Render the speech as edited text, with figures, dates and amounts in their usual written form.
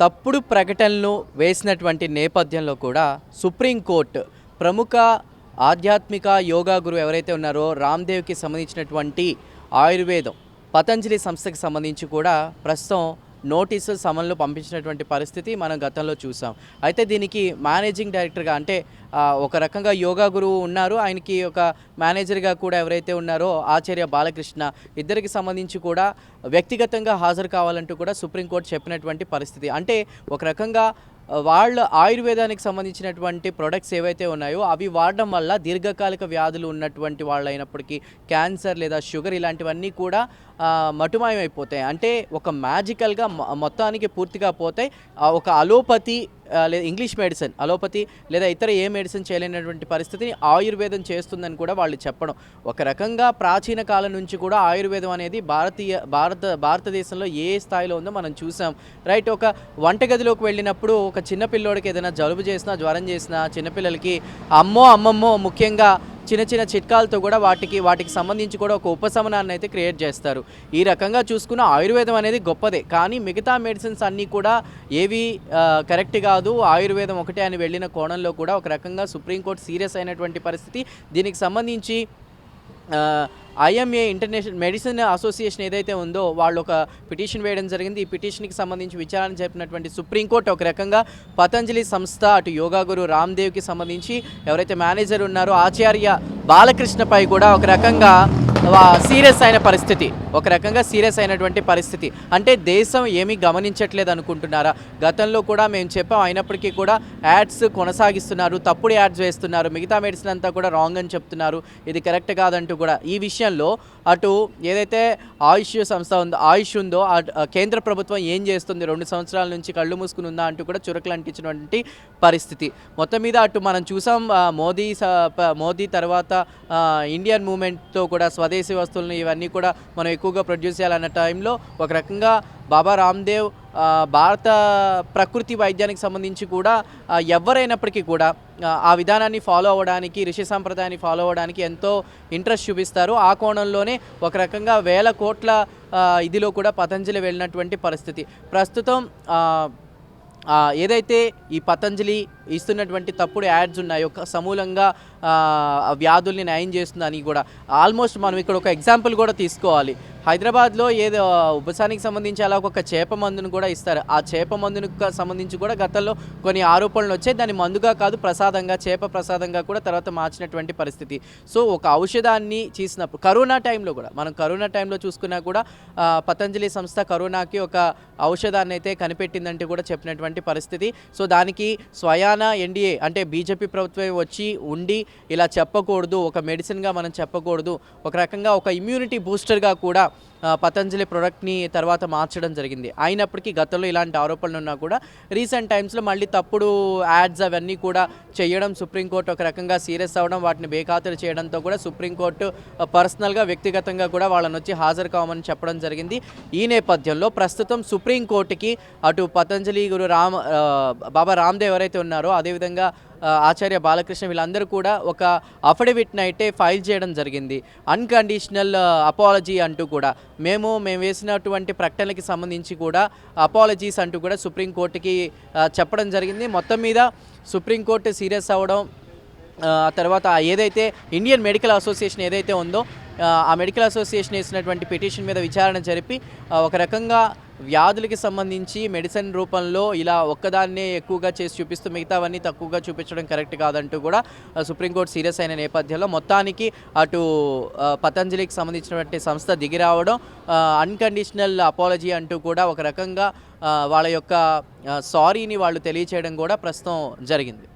తప్పుడు ప్రకటనలు వేసినటువంటి నేపథ్యంలో కూడా సుప్రీంకోర్టు ప్రముఖ ఆధ్యాత్మిక యోగా గురువు ఎవరైతే ఉన్నారో రామ్దేవ్కి సంబంధించినటువంటి ఆయుర్వేదం పతంజలి సంస్థకి సంబంధించి కూడా ప్రస్తుతం నోటీసు సమన్లు పంపించినటువంటి పరిస్థితి మనం గతంలో చూసాం. అయితే దీనికి మేనేజింగ్ డైరెక్టర్గా అంటే ఒక రకంగా యోగా గురువు ఉన్నారు, ఆయనకి ఒక మేనేజర్గా కూడా ఎవరైతే ఉన్నారో ఆచార్య బాలకృష్ణ, ఇద్దరికి సంబంధించి కూడా వ్యక్తిగతంగా హాజరు కావాలంటూ కూడా సుప్రీంకోర్టు చెప్పినటువంటి పరిస్థితి. అంటే ఒక రకంగా వాళ్ళ ఆయుర్వేదానికి సంబంధించినటువంటి ప్రొడక్ట్స్ ఏవైతే ఉన్నాయో అవి వాడడం వల్ల దీర్ఘకాలిక వ్యాధులు ఉన్నటువంటి వాళ్ళు అయినప్పటికీ క్యాన్సర్ లేదా షుగర్ ఇలాంటివన్నీ కూడా మటుమాయం అయిపోతాయి. అంటే ఒక మ్యాజికల్గా మొత్తానికి పూర్తిగా పోతాయి. ఒక అలోపతి లేదా ఇంగ్లీష్ మెడిసిన్, అలోపతి లేదా ఇతర ఏ మెడిసిన్ చేయలేనటువంటి పరిస్థితిని ఆయుర్వేదం చేస్తుందని కూడా వాళ్ళు చెప్పడం. ఒక రకంగా ప్రాచీన కాలం నుంచి కూడా ఆయుర్వేదం అనేది భారతదేశంలో ఏ స్థాయిలో ఉందో మనం చూసాం. రైట్, ఒక వంటగదిలోకి వెళ్ళినప్పుడు ఒక చిన్నపిల్లోడికి ఏదైనా జలుబు చేసినా జ్వరం చేసినా చిన్నపిల్లలకి అమ్మమ్మో ముఖ్యంగా చిన్న చిన్న చిట్కాలతో కూడా వాటికి సంబంధించి కూడా ఒక ఉపశమనాన్ని అయితే క్రియేట్ చేస్తారు. ఈ రకంగా చూసుకున్న ఆయుర్వేదం అనేది గొప్పదే, కానీ మిగతా మెడిసిన్స్ అన్నీ కూడా ఏవి కరెక్ట్ కాదు, ఆయుర్వేదం ఒకటే అని వెళ్ళిన కోణంలో కూడా ఒక రకంగా సుప్రీంకోర్టు సీరియస్ అయినటువంటి పరిస్థితి. దీనికి సంబంధించి ఐఎంఏ ఇంటర్నేషనల్ మెడిసిన్ అసోసియేషన్ ఏదైతే ఉందో వాళ్ళు ఒక పిటిషన్ వేయడం జరిగింది. ఈ పిటిషన్కి సంబంధించి విచారణ జరిపినటువంటి సుప్రీంకోర్టు ఒక రకంగా పతంజలి సంస్థ అటు యోగా గురు రామ్దేవ్కి సంబంధించి ఎవరైతే మేనేజర్ ఉన్నారో ఆచార్య బాలకృష్ణపై కూడా ఒక రకంగా సీరియస్ అయిన పరిస్థితి, ఒక రకంగా సీరియస్ అయినటువంటి పరిస్థితి. అంటే దేశం ఏమీ గమనించట్లేదు అనుకుంటున్నారా? గతంలో కూడా మేము చెప్పాం, అయినప్పటికీ కూడా యాడ్స్ కొనసాగిస్తున్నారు, తప్పుడు యాడ్స్ వేస్తున్నారు, మిగతా మెడిసిన్ అంతా కూడా రాంగ్ అని చెప్తున్నారు, ఇది కరెక్ట్ కాదంటూ కూడా. ఈ విషయంలో అటు ఏదైతే ఆయుష్ ఉందో కేంద్ర ప్రభుత్వం ఏం చేస్తుంది, 2 సంవత్సరాల నుంచి కళ్ళు మూసుకుని ఉందా అంటూ కూడా చురకలు అంటించినటువంటి పరిస్థితి. మొత్తం మీద అటు మనం చూసాం, మోదీ తర్వాత ఇండియన్ మూవ్మెంట్తో కూడా స్వదేశీ వస్తువులను ఇవన్నీ కూడా మనం ఎక్కువగా ప్రొడ్యూస్ చేయాలన్న టైంలో ఒక రకంగా బాబా రామ్దేవ్ భారత ప్రకృతి వైద్యానికి సంబంధించి కూడా ఎవరైనప్పటికీ కూడా ఆ విధానాన్ని ఫాలో అవ్వడానికి, ఋషి సంప్రదాయాన్ని ఫాలో అవ్వడానికి ఎంతో ఇంట్రెస్ట్ చూపిస్తారు. ఆ కోణంలోనే ఒక రకంగా 1000 కోట్ల ఇదిలో కూడా పతంజలి వెళ్ళినటువంటి పరిస్థితి. ప్రస్తుతం ఏదైతే ఈ పతంజలి ఇస్తున్నటువంటి తప్పుడు యాడ్స్ ఉన్నాయో సమూలంగా వ్యాధుల్ని నయం చేస్తుందని కూడా ఆల్మోస్ట్ మనం ఇక్కడ ఒక ఎగ్జాంపుల్ కూడా తీసుకోవాలి. హైదరాబాద్లో ఏదో ఉపసానికి సంబంధించి అలా ఒక చేప మందును కూడా ఇస్తారు. ఆ చేప మందుకు సంబంధించి కూడా గతంలో కొన్ని ఆరోపణలు వచ్చాయి. దాన్ని మందుగా కాదు ప్రసాదంగా, చేప ప్రసాదంగా కూడా తర్వాత మార్చినటువంటి పరిస్థితి. సో ఒక ఔషధాన్ని చేసినప్పుడు కరోనా టైంలో చూసుకున్నా కూడా పతంజలి సంస్థ కరోనాకి ఒక ఔషధాన్ని అయితే కనిపెట్టిందంటే కూడా చెప్పినటువంటి పరిస్థితి. సో దానికి స్వయాన ఎన్డీఏ అంటే బీజేపీ ప్రభుత్వం వచ్చి ఉండి ఇలా చెప్పకూడదు, ఒక మెడిసిన్గా మనం చెప్పకూడదు, ఒక రకంగా ఒక ఇమ్యూనిటీ బూస్టర్గా కూడా పతంజలి ప్రోడక్ట్ని తర్వాత మార్చడం జరిగింది. అయినప్పటికీ గతంలో ఇలాంటి ఆరోపణలు ఉన్నా కూడా రీసెంట్ టైమ్స్లో మళ్ళీ తప్పుడు యాడ్స్ అవన్నీ కూడా చేయడం, సుప్రీంకోర్టు ఒక రకంగా సీరియస్ అవ్వడం, వాటిని బేఖాతరు చేయడంతో కూడా సుప్రీంకోర్టు పర్సనల్గా వ్యక్తిగతంగా కూడా వాళ్ళని వచ్చి హాజరు కావమని చెప్పడం జరిగింది. ఈ నేపథ్యంలో ప్రస్తుతం సుప్రీంకోర్టుకి అటు పతంజలి గురు బాబా రామ్దేవ్ ఎవరైతే ఉన్నారో అదేవిధంగా ఆచార్య బాలకృష్ణ వీళ్ళందరూ కూడా ఒక అఫిడవిట్ని అయితే ఫైల్ చేయడం జరిగింది. అన్కండిషనల్ అపాలజీ అంటూ కూడా మేము వేసినటువంటి ప్రకటనలకి సంబంధించి కూడా అపాలజీస్ అంటూ కూడా సుప్రీంకోర్టుకి చెప్పడం జరిగింది. మొత్తం మీద సుప్రీంకోర్టు సీరియస్ అవ్వడం, తర్వాత ఏదైతే ఇండియన్ మెడికల్ అసోసియేషన్ ఏదైతే ఉందో ఆ మెడికల్ అసోసియేషన్ వేసినటువంటి పిటిషన్ మీద విచారణ జరిపి ఒక రకంగా వ్యాధులకి సంబంధించి మెడిసిన్ రూపంలో ఇలా ఒక్కదాన్నే ఎక్కువగా చేసి చూపిస్తూ మిగతావన్నీ తక్కువగా చూపించడం కరెక్ట్ కాదంటూ కూడా సుప్రీంకోర్టు సీరియస్ అయిన నేపథ్యంలో మొత్తానికి అటు పతంజలికి సంబంధించినటువంటి సంస్థ దిగిరావడం, అన్కండిషనల్ అపాలజీ అంటూ కూడా ఒక రకంగా వాళ్ళ యొక్క సారీని వాళ్ళు తెలియచేయడం కూడా ప్రస్తుతం జరిగింది.